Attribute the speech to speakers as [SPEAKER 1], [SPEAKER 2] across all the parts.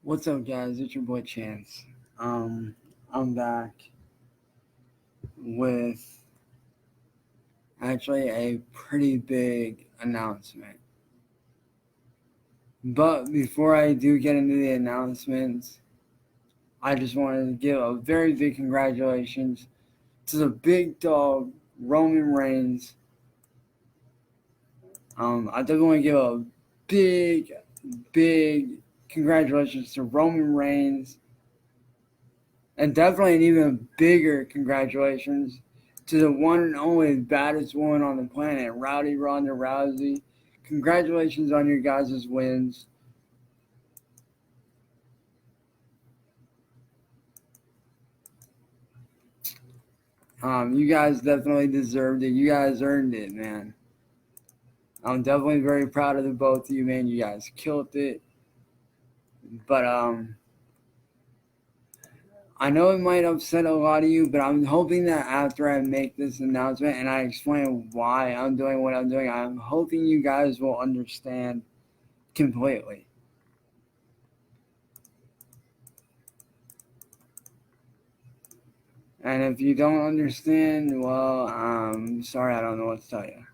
[SPEAKER 1] What's up, guys? It's your boy Chance. I'm back with actually a pretty big announcement. But before I do get into the announcements, I just wanted to give a very big congratulations to the big dog Roman Reigns. I definitely want to give a big, big congratulations to Roman Reigns. And definitely an even bigger congratulations to the one and only baddest woman on the planet, Rowdy Ronda Rousey. Congratulations on your guys' wins. You guys definitely deserved it. You guys earned it, man. I'm definitely very proud of the both of you, man. You guys killed it. But I know it might upset a lot of you, but I'm hoping that after I make this announcement and I explain why I'm doing what I'm doing, I'm hoping you guys will understand completely. And if you don't understand, well, sorry, I don't know what to tell you.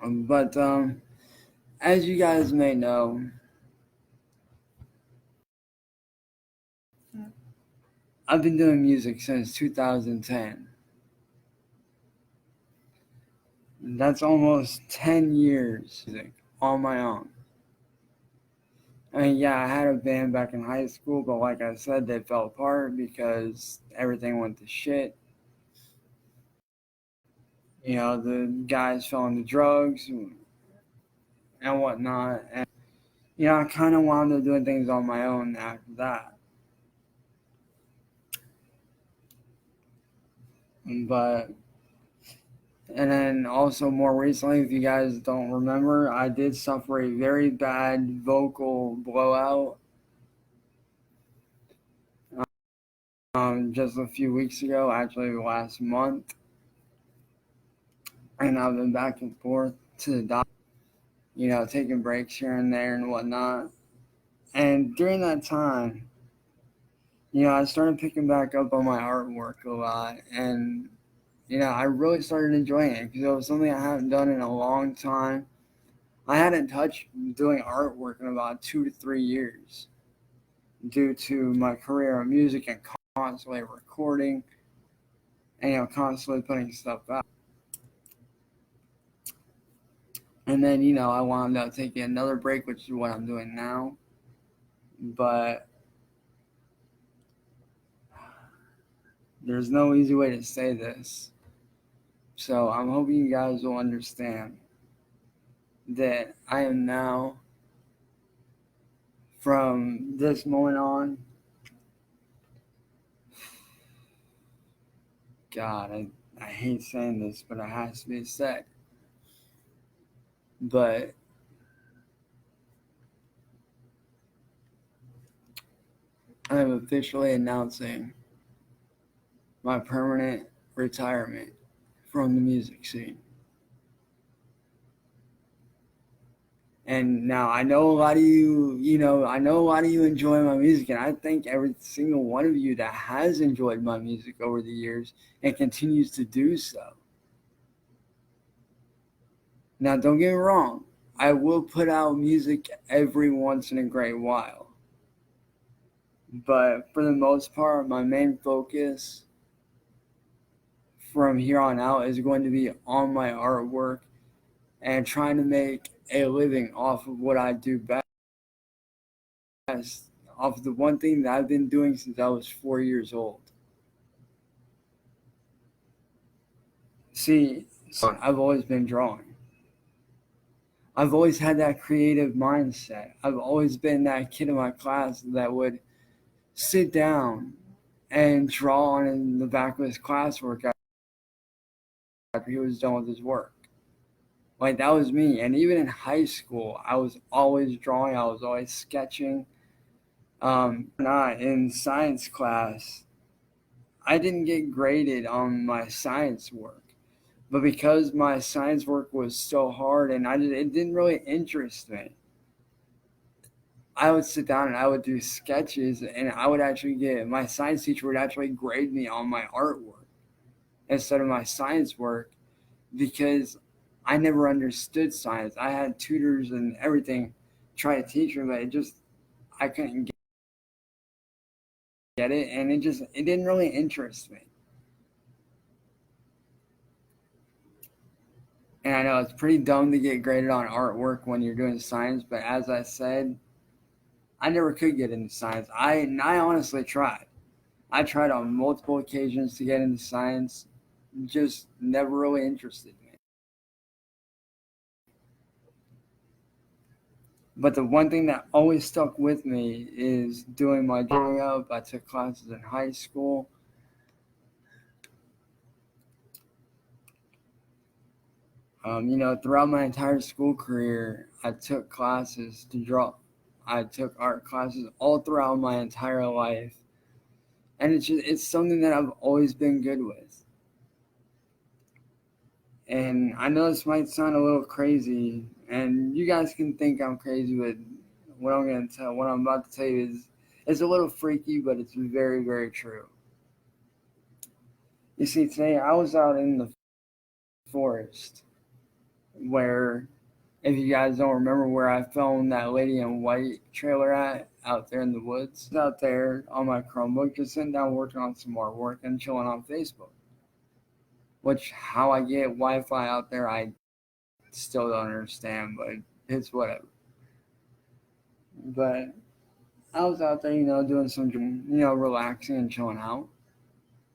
[SPEAKER 1] But as you guys may know, I've been doing music since 2010. That's almost 10 years on my own. I mean, yeah, I had a band back in high school, but like I said, they fell apart because everything went to shit. You know, the guys fell into drugs and whatnot. And, you know, I kind of wound up doing things on my own after that. But and then also more recently, if you guys don't remember, I did suffer a very bad vocal blowout just a few weeks ago, actually last month. And I've been back and forth to the doctor, you know, taking breaks here and there and whatnot. And during that time, you know, I started picking back up on my artwork a lot. And, you know, I really started enjoying it because it was something I haven't done in a long time. I hadn't touched doing artwork in about 2 to 3 years due to my career in music and constantly recording and, you know, constantly putting stuff out. And then, you know, I wound up taking another break, which is what I'm doing now. But there's no easy way to say this. So I'm hoping you guys will understand that I am now, from this moment on, God, I hate saying this, but it has to be said. But I am officially announcing my permanent retirement from the music scene. And now I know a lot of you, I know a lot of you enjoy my music, and I thank every single one of you that has enjoyed my music over the years and continues to do so. Now, don't get me wrong, I will put out music every once in a great while. But for the most part, my main focus from here on out is going to be on my artwork and trying to make a living off of what I do best, off of the one thing that I've been doing since I was 4 years old. See, I've always been drawing. I've always had that creative mindset. I've always been that kid in my class that would sit down and draw on in the back of his classwork after he was done with his work. Like, that was me. And even in high school, I was always drawing. I was always sketching. Not in science class, I didn't get graded on my science work, But because my science work was so hard and it didn't really interest me, I would sit down and I would do sketches, and I would actually get my science teacher would actually grade me on my artwork instead of my science work because I never understood science. I had tutors and everything try to teach me, but I couldn't get it, and it didn't really interest me. And I know it's pretty dumb to get graded on artwork when you're doing science, but as I said, I never could get into science. I honestly tried. I tried on multiple occasions to get into science, just never really interested me. But the one thing that always stuck with me is doing my growing up. I took classes in high school. Throughout my entire school career, I took classes to draw. I took art classes all throughout my entire life, and it's something that I've always been good with. And I know this might sound a little crazy, and you guys can think I'm crazy, but what I'm about to tell you is a little freaky, but it's very, very true. You see, today I was out in the forest where, if you guys don't remember where I filmed that Lady in White trailer at, out there in the woods, out there on my Chromebook, just sitting down working on some more work and chilling on Facebook. Which, how I get Wi Fi out there, I still don't understand, but it's whatever. But I was out there, doing some, relaxing and chilling out.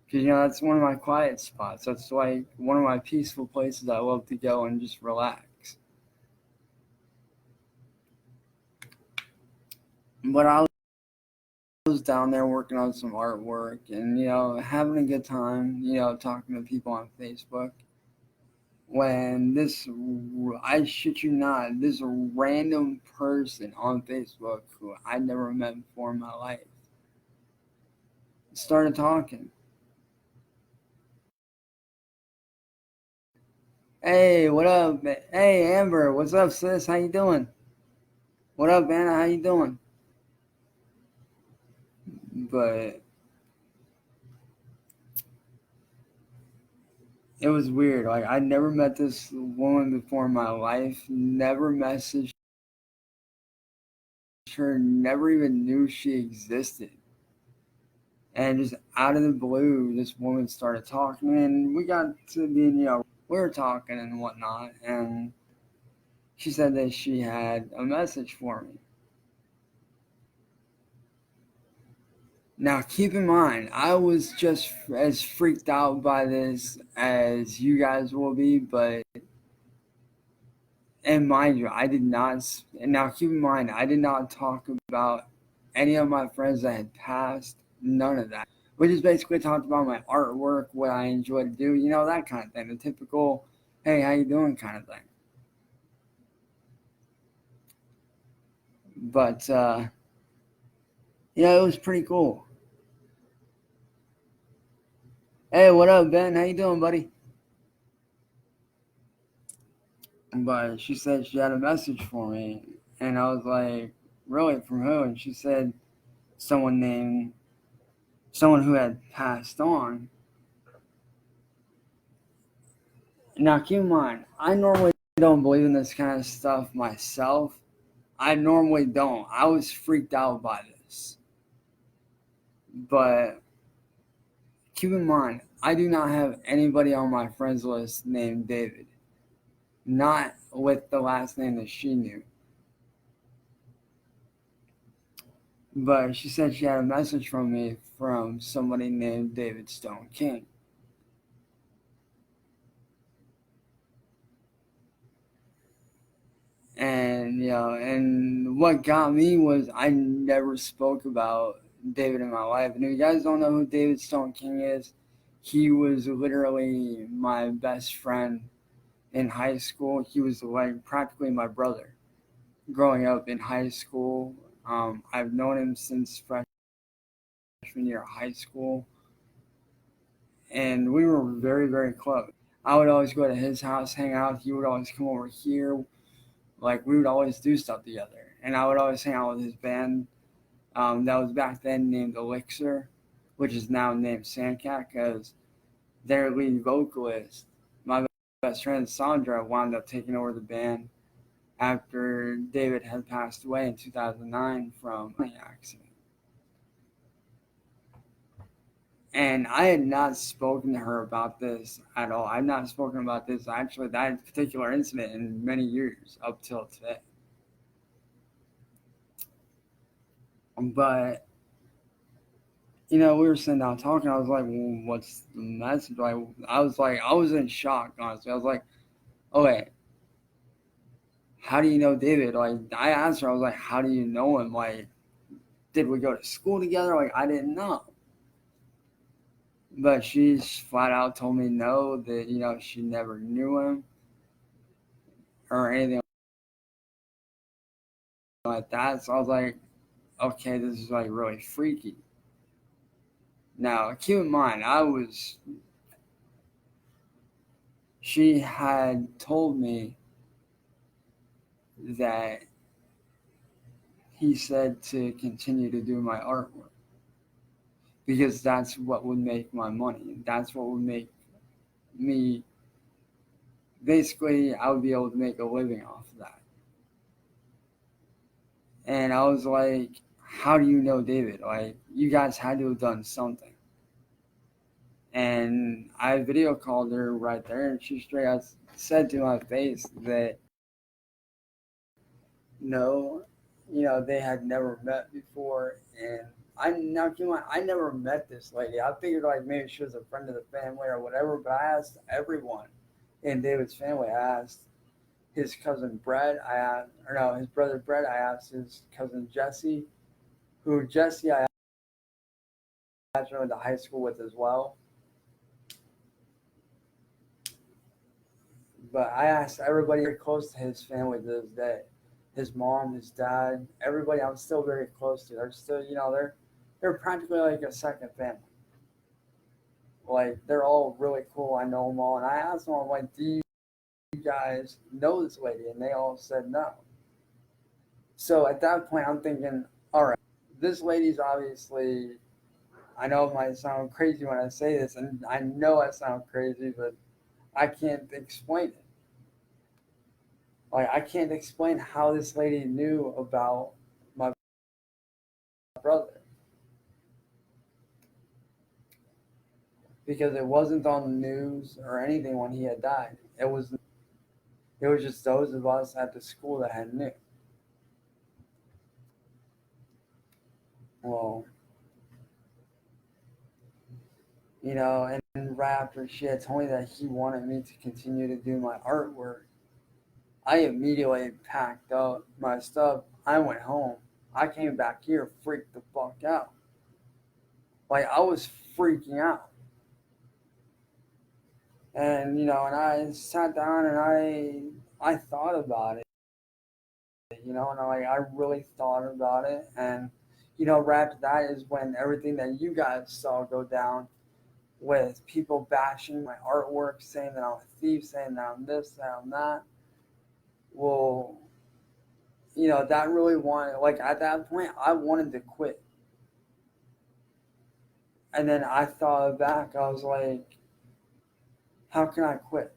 [SPEAKER 1] Because, that's one of my quiet spots. That's like one of my peaceful places I love to go and just relax. But I was down there working on some artwork and, having a good time, talking to people on Facebook. When I shit you not, this random person on Facebook who I never met before in my life started talking. Hey, what up? Hey, Amber, what's up, sis? How you doing? What up, Anna? How you doing? But it was weird. Like, I never met this woman before in my life. Never messaged her. Never even knew she existed. And just out of the blue, this woman started talking, and we got to being, we were talking and whatnot, and she said that she had a message for me. Now, keep in mind, I was just as freaked out by this as you guys will be, and mind you, I did not, and now keep in mind, I did not talk about any of my friends that had passed, none of that. We just basically talked about my artwork, what I enjoy to do, that kind of thing, the typical, hey, how you doing kind of thing. But, it was pretty cool. Hey, what up, Ben? How you doing, buddy? But she said she had a message for me, and I was like, really, from who? And she said someone named, someone who had passed on. Now, keep in mind, I normally don't believe in this kind of stuff myself. I normally don't. I was freaked out by this. But keep in mind, I do not have anybody on my friends list named David. Not with the last name that she knew. But she said she had a message from me from somebody named David Stone King. And and what got me was I never spoke about David in my life. And if you guys don't know who David Stone King is, he was literally my best friend in high school. He was like practically my brother growing up in high school. I've known him since freshman year of high school, and we were very, very close. I would always go to his house, hang out. He would always come over here. Like, we would always do stuff together. And I would always hang out with his band that was back then named Elixir, which is now named Sandcat, because their lead vocalist, my best friend Sandra, wound up taking over the band after David had passed away in 2009 from an accident. And I had not spoken to her about this at all. I've not spoken about this, actually, that particular incident, in many years up till today. But, we were sitting down talking. I was like, well, what's the message? Like, I was in shock, honestly. I was like, okay, how do you know David? Like, I asked her, I was like, how do you know him? Like, did we go to school together? Like, I didn't know. But she flat out told me no, that, she never knew him or anything like that. So I was like, okay, this is like really freaky. Now, keep in mind, she had told me that he said to continue to do my artwork because that's what would make my money. That's what would make me, basically, I would be able to make a living off of that. And I was like, how do you know David? Like, you guys had to have done something. And I video called her right there, and she straight out said to my face that no, they had never met before. And I never met this lady. I figured like maybe she was a friend of the family or whatever, but I asked everyone in David's family. I asked his cousin Brett, his brother Brett, I asked his cousin Jesse, who Jesse I actually went to high school with as well. But I asked everybody very close to his family to this day. His mom, his dad, everybody I'm still very close to. They're still, they're practically like a second family. Like, they're all really cool. I know them all. And I asked them, I'm like, do you guys know this lady? And they all said no. So at that point, I'm thinking, all right, this lady's obviously, I know it might sound crazy when I say this, and I know I sound crazy, but I can't explain it. Like, I can't explain how this lady knew about my brother because it wasn't on the news or anything when he had died. It was just those of us at the school that had knew. Well, and right after she had told me that he wanted me to continue to do my artwork, I immediately packed up my stuff. I went home. I came back here, freaked the fuck out. Like, I was freaking out. And, and I sat down and I thought about it, and I really thought about it. And, right after that is when everything that you guys saw go down with people bashing my artwork, saying that I'm a thief, saying that I'm this, that I'm that. Well, that really like, at that point, I wanted to quit. And then I thought back, I was like, how can I quit?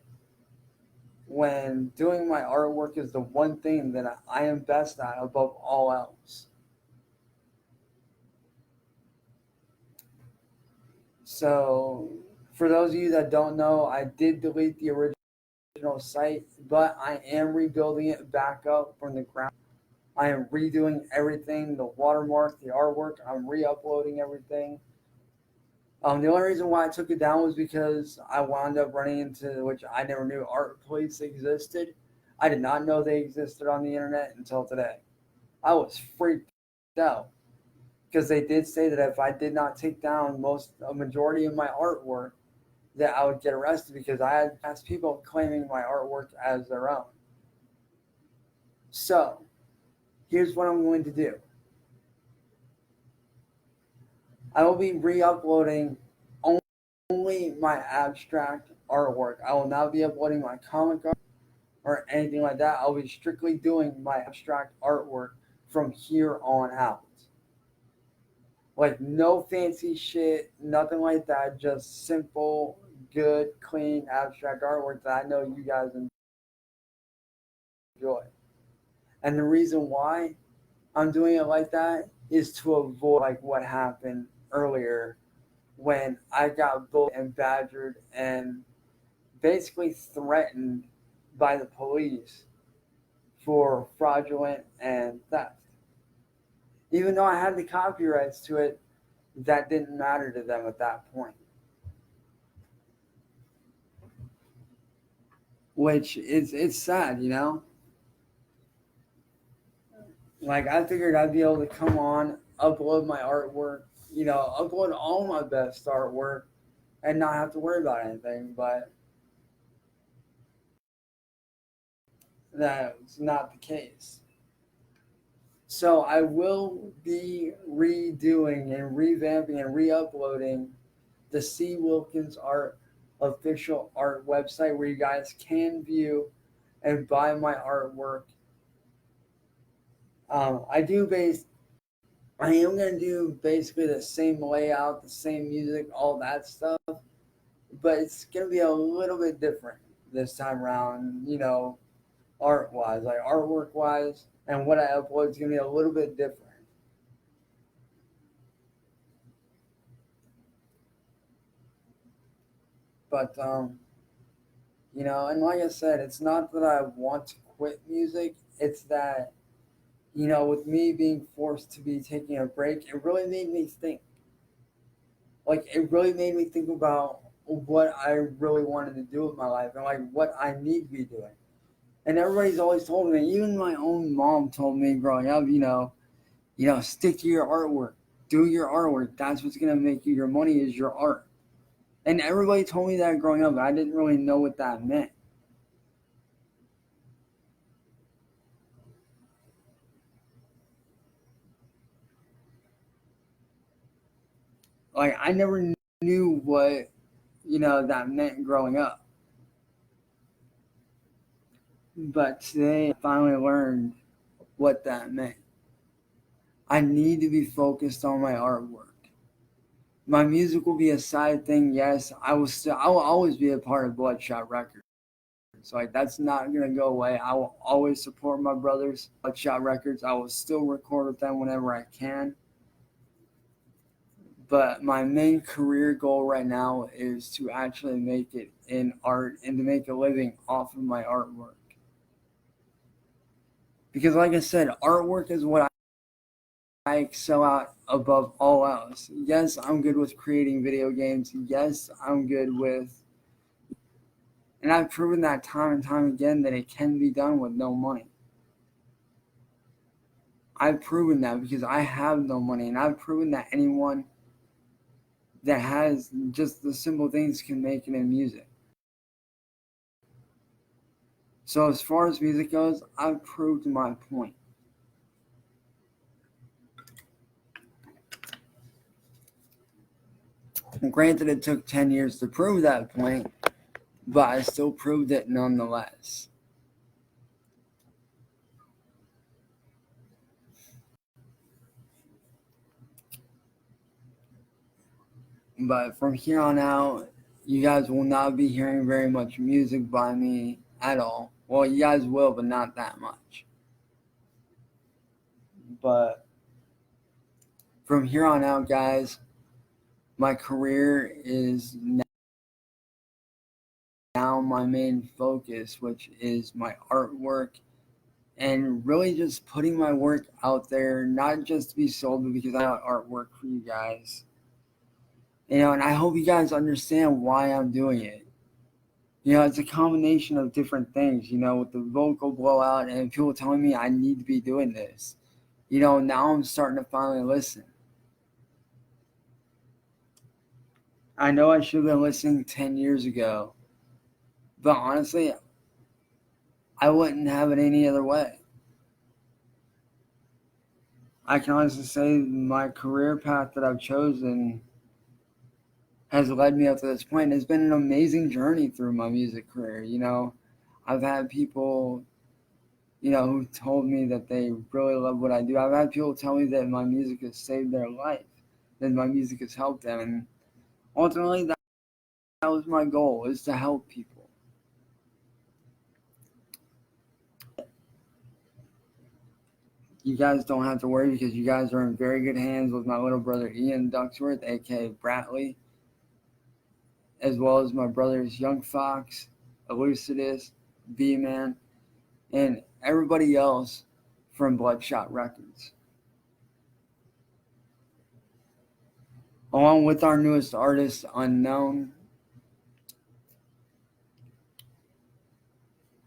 [SPEAKER 1] When doing my artwork is the one thing that I am best at above all else. So, for those of you that don't know, I did delete the original site, but I am rebuilding it back up from the ground. I am redoing everything, the watermark, the artwork, I'm re-uploading everything. The only reason why I took it down was because I wound up running into, which I never knew, art police existed. I did not know they existed on the internet until today. I was freaked out because they did say that if I did not take down a majority of my artwork, that I would get arrested because I had past people claiming my artwork as their own. So, here's what I'm going to do. I will be re-uploading only my abstract artwork. I will not be uploading my comic art or anything like that. I'll be strictly doing my abstract artwork from here on out. Like no fancy shit, nothing like that. Just simple, good, clean, abstract artwork that I know you guys enjoy. And the reason why I'm doing it like that is to avoid like what happened earlier when I got bullied and badgered and basically threatened by the police for fraudulent and theft. Even though I had the copyrights to it, that didn't matter to them at that point. Which is it's sad, you know? Like I figured I'd be able to come on, upload my artwork, upload all my best artwork and not have to worry about anything, but that's not the case. So I will be redoing and revamping and re-uploading the C. Wilkins Art official art website where you guys can view and buy my artwork. I am gonna do basically the same layout, the same music, all that stuff, but it's gonna be a little bit different this time around. Art wise, like artwork wise, and what I upload is gonna be a little bit different. But and like I said, it's not that I want to quit music. It's that with me being forced to be taking a break, it really made me think. Like it really made me think about what I really wanted to do with my life and like what I need to be doing. And everybody's always told me, even my own mom told me growing up, stick to your artwork, do your artwork. That's what's gonna make you your money is your art. And everybody told me that growing up. I didn't really know what that meant. Like I never knew what that meant growing up. But today I finally learned what that meant. I need to be focused on my artwork. My music will be a side thing, yes. I will always be a part of Bloodshot Records. Like that's not gonna go away. I will always support my brothers, Bloodshot Records. I will still record with them whenever I can. But my main career goal right now is to actually make it in art and to make a living off of my artwork. Because like I said, artwork is what I excel at above all else. Yes, I'm good with creating video games. Yes, I'm good with, and I've proven that time and time again that it can be done with no money. I've proven that because I have no money, and I've proven that anyone that has just the simple things can make it in music. So as far as music goes, I've proved my point. Granted, it took 10 years to prove that point, but I still proved it nonetheless. But from here on out, you guys will not be hearing very much music by me at all. Well, you guys will, but not that much. But from here on out, guys, my career is now my main focus, which is my artwork and really just putting my work out there, not just to be sold, but because I got artwork for you guys. And I hope you guys understand why I'm doing it. It's a combination of different things, with the vocal blowout and people telling me I need to be doing this. Now I'm starting to finally listen. I know I should have been listening 10 years ago, but honestly, I wouldn't have it any other way. I can honestly say my career path that I've chosen has led me up to this point. It's been an amazing journey through my music career. I've had people, who told me that they really love what I do. I've had people tell me that my music has saved their life, that my music has helped them. And ultimately, that was my goal, is to help people. You guys don't have to worry, because you guys are in very good hands with my little brother Ian Ducksworth, aka Bratley, as well as my brothers Young Fox, Elucidus, B-Man, and everybody else from Bloodshot Records. Along with our newest artist, Unknown.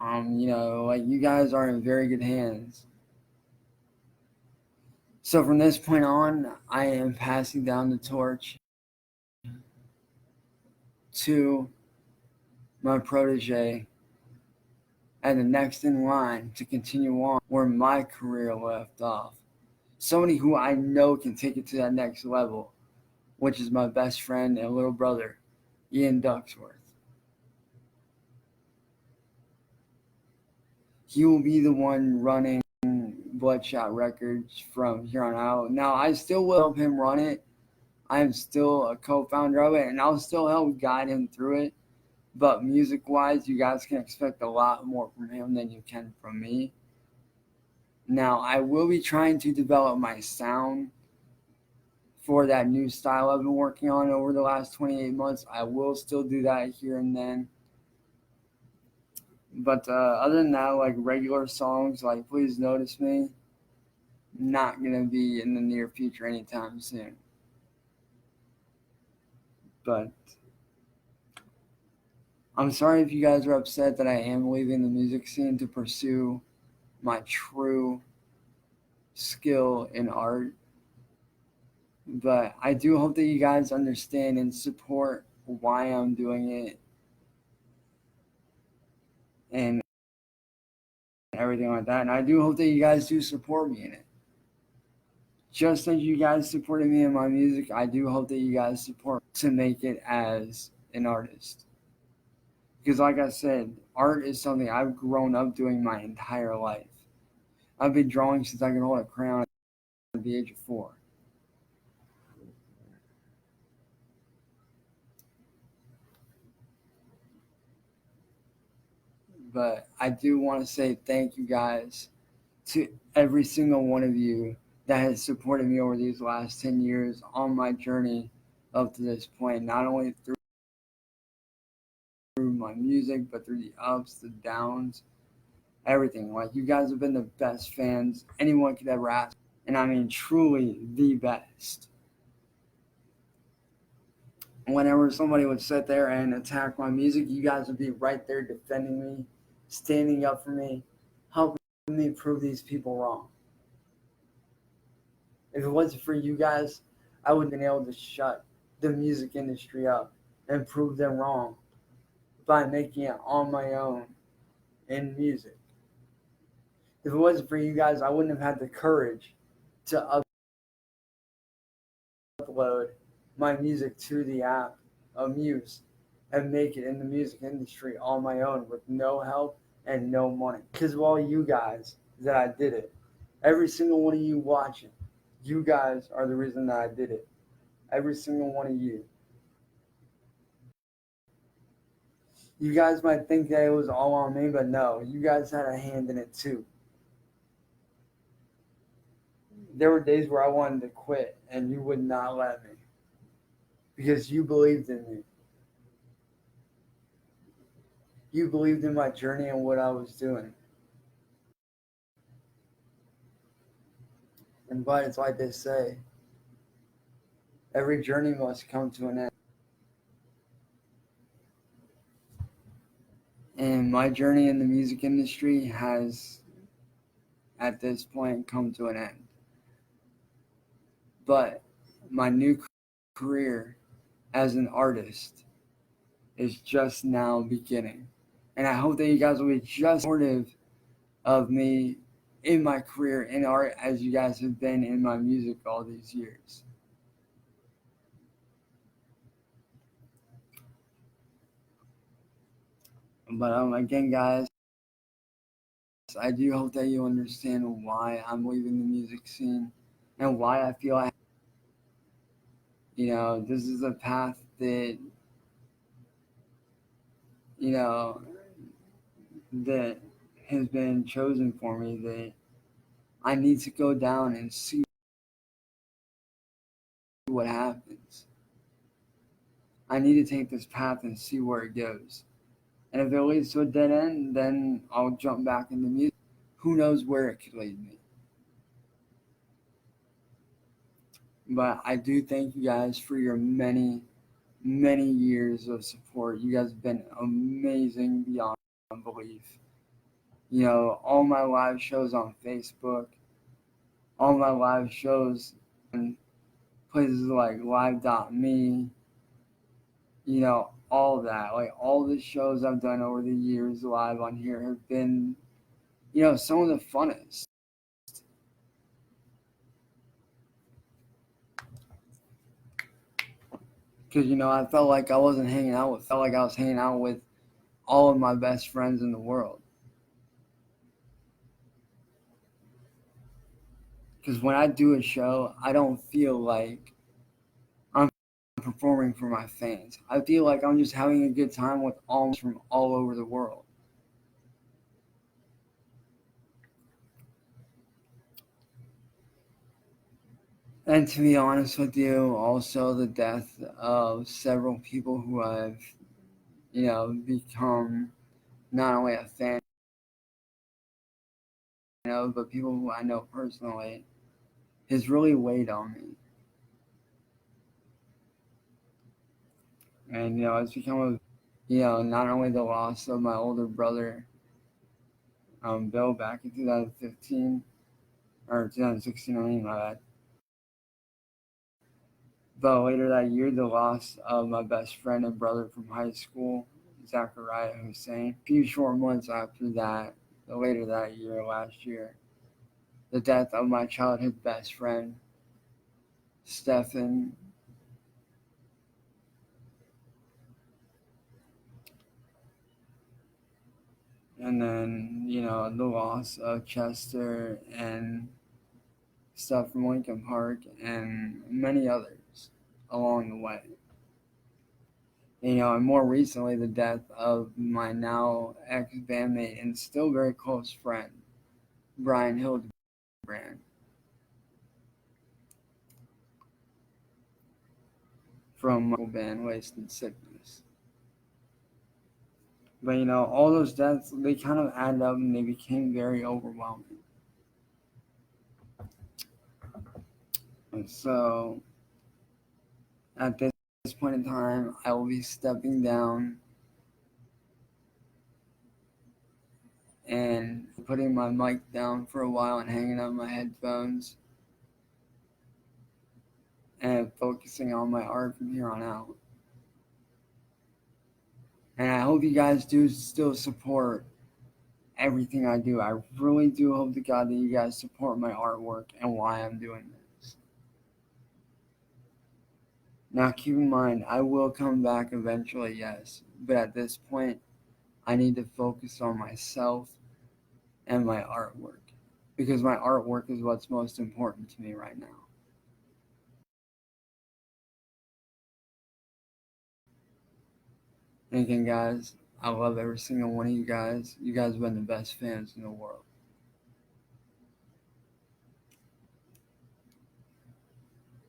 [SPEAKER 1] You guys are in very good hands. So from this point on, I am passing down the torch to my protege and the next in line to continue on where my career left off. Somebody who I know can take it to that next level, which is my best friend and little brother, Ian Ducksworth. He will be the one running Bloodshot Records from here on out. Now, I still will help him run it. I am still a co-founder of it, and I'll still help guide him through it. But music-wise, you guys can expect a lot more from him than you can from me. Now, I will be trying to develop my sound for that new style I've been working on over the last 28 months. I will still do that here and then. But other than that, like regular songs, like Please Notice Me, not going to be in the near future anytime soon. But I'm sorry if you guys are upset that I am leaving the music scene to pursue my true skill in art. But I do hope that you guys understand and support why I'm doing it and everything like that. And I do hope that you guys do support me in it. Just as you guys supported me in my music, I do hope that you guys support to make it as an artist. Because like I said, art is something I've grown up doing my entire life. I've been drawing since I can hold a crayon at the age of 4. But I do want to say thank you guys to every single one of you that has supported me over these last 10 years on my journey up to this point, not only through my music, but through the ups, the downs, everything. Like, you guys have been the best fans anyone could ever ask. And I mean, truly the best. Whenever somebody would sit there and attack my music, you guys would be right there defending me, standing up for me, helping me prove these people wrong. If it wasn't for you guys, I wouldn't have been able to shut the music industry up and prove them wrong by making it on my own in music. If it wasn't for you guys, I wouldn't have had the courage to upload my music to the app Amuse and make it in the music industry on my own with no help and no money. Because of all you guys that I did it. Every single one of you watching, you guys are the reason that I did it. Every single one of you. You guys might think that it was all on me, but no, you guys had a hand in it too. There were days where I wanted to quit and you would not let me because you believed in me. You believed in my journey and what I was doing. But it's like they say, every journey must come to an end. And my journey in the music industry has, at this point, come to an end. But my new career as an artist is just now beginning. And I hope that you guys will be just supportive of me in my career in art as you guys have been in my music all these years. But again, guys, I do hope that you understand why I'm leaving the music scene and why I feel this is a path that, you know, that has been chosen for me, that I need to go down and see what happens. I need to take this path and see where it goes. And if it leads to a dead end, then I'll jump back into music. Who knows where it could lead me? But I do thank you guys for your many, many years of support. You guys have been amazing beyond belief. All my live shows on Facebook, all my live shows on places like live.me, all that. Like all the shows I've done over the years live on here have been, some of the funnest. Because, I felt like I wasn't felt like I was hanging out with all of my best friends in the world. Because when I do a show, I don't feel like I'm performing for my fans. I feel like I'm just having a good time with all from all over the world. And to be honest with you, also the death of several people who I've, become not only a fan of, but people who I know personally, has really weighed on me. And, it's become not only the loss of my older brother, Bill, back in 2015, or 2016, I mean, my bad. But later that year, the loss of my best friend and brother from high school, Zachariah Hussein. A few short months after that, later that year, last year, the death of my childhood best friend, Stefan. And then, the loss of Chester and stuff from Lincoln Park and many others along the way. And more recently, the death of my now ex-bandmate and still very close friend, Brian Hildebrand, from my band Wasted Sickness. But, all those deaths, they kind of added up and they became very overwhelming. And so, at this point in time, I will be stepping down and putting my mic down for a while and hanging up my headphones and focusing on my art from here on out. And I hope you guys do still support everything I do. I really do hope to God that you guys support my artwork and why I'm doing this. Now, keep in mind, I will come back eventually, yes. But at this point, I need to focus on myself and my artwork. Because my artwork is what's most important to me right now. And again, guys, I love every single one of you guys. You guys have been the best fans in the world.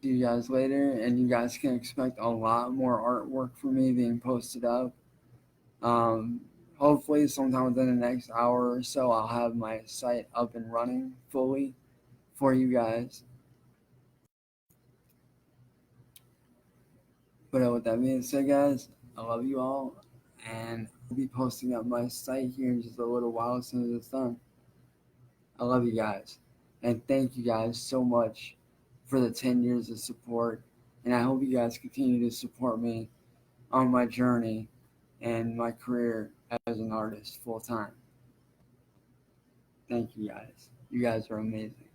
[SPEAKER 1] See you guys later, and you guys can expect a lot more artwork from me being posted up. Hopefully sometime within the next hour or so, I'll have my site up and running fully for you guys. But with that being said, guys, I love you all, and I'll be posting up my site here in just a little while as soon as it's done. I love you guys, and thank you guys so much for the 10 years of support, and I hope you guys continue to support me on my journey and my career as an artist full time. Thank you guys. You guys are amazing.